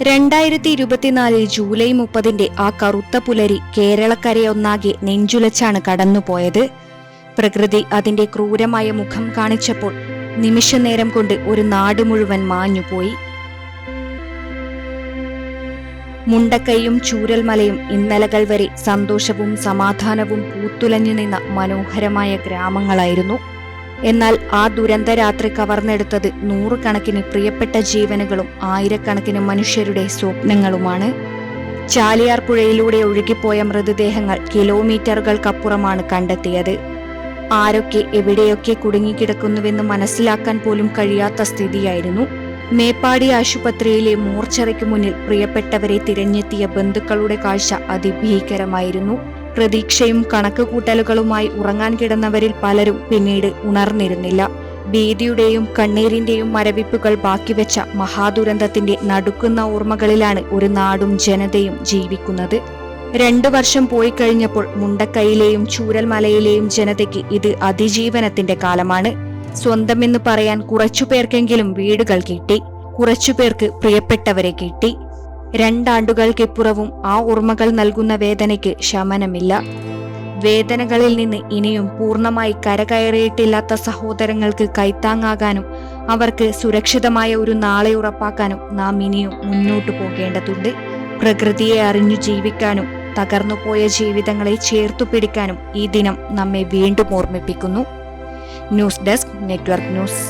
2024 July 30 ആ കറുത്ത പുലരി കേരളക്കരയൊന്നാകെ നെഞ്ചുലച്ചാണ് കടന്നുപോയത്. പ്രകൃതി അതിന്റെ ക്രൂരമായ മുഖം കാണിച്ചപ്പോൾ നിമിഷനേരം കൊണ്ട് ഒരു നാട് മുഴുവൻ മാഞ്ഞുപോയി. മുണ്ടക്കൈയും ചൂരൽമലയും ഇന്നലകൾ വരെ സന്തോഷവും സമാധാനവും പൂത്തുലഞ്ഞു നിന്ന മനോഹരമായ ഗ്രാമങ്ങളായിരുന്നു. എന്നാൽ ആ ദുരന്തരാത്രി കവർന്നെടുത്തത് നൂറുകണക്കിന് പ്രിയപ്പെട്ട ജീവനുകളും ആയിരക്കണക്കിന് മനുഷ്യരുടെ സ്വപ്നങ്ങളുമാണ്. ചാലിയാർ പുഴയിലൂടെ ഒഴുകിപ്പോയ മൃതദേഹങ്ങൾ കിലോമീറ്ററുകൾക്കപ്പുറമാണ് കണ്ടെത്തിയത്. ആരൊക്കെ എവിടെയൊക്കെ കുടുങ്ങിക്കിടക്കുന്നുവെന്ന് മനസ്സിലാക്കാൻ പോലും കഴിയാത്ത സ്ഥിതിയായിരുന്നു. മേപ്പാടി ആശുപത്രിയിലെ മോർച്ചറിക്ക് മുന്നിൽ പ്രിയപ്പെട്ടവരെ തിരഞ്ഞെത്തിയ ബന്ധുക്കളുടെ കാഴ്ച അതിഭീകരമായിരുന്നു. പ്രതീക്ഷയും കണക്കുകൂട്ടലുകളുമായി ഉറങ്ങാൻ കിടന്നവരിൽ പലരും പിന്നീട് ഉണർന്നിരുന്നില്ല. ഭീതിയുടെയും കണ്ണീരിന്റെയും മരവിപ്പുകൾ ബാക്കിവെച്ച മഹാദുരന്തത്തിന്റെ നടുക്കുന്ന ഓർമ്മകളിലാണ് ഒരു നാടും ജനതയും ജീവിക്കുന്നത്. 2 വർഷം പോയി കഴിഞ്ഞപ്പോൾ മുണ്ടക്കൈയിലെയും ചൂരൽമലയിലെയും ജനതയ്ക്ക് ഇത് അതിജീവനത്തിന്റെ കാലമാണ്. സ്വന്തമെന്ന് പറയാൻ കുറച്ചുപേർക്കെങ്കിലും വീടുകൾ കിട്ടി, കുറച്ചുപേർക്ക് പ്രിയപ്പെട്ടവരെ കിട്ടി. 2 ആണ്ടുകൾക്കിപ്പുറവും ആ ഓർമ്മകൾ നൽകുന്ന വേദനയ്ക്ക് ശമനമില്ല. വേദനകളിൽ നിന്ന് ഇനിയും പൂർണ്ണമായി കരകയറിയിട്ടില്ലാത്ത സഹോദരങ്ങൾക്ക് കൈത്താങ്ങാകാനും അവർക്ക് സുരക്ഷിതമായ ഒരു നാളെ ഉറപ്പാക്കാനും നാം ഇനിയും മുന്നോട്ടു പോകേണ്ടതുണ്ട്. പ്രകൃതിയെ അറിഞ്ഞു ജീവിക്കാനും തകർന്നുപോയ ജീവിതങ്ങളെ ചേർത്തു പിടിക്കാനും ഈ ദിനം നമ്മെ വീണ്ടും ഓർമ്മിപ്പിക്കുന്നു. News desk, network news.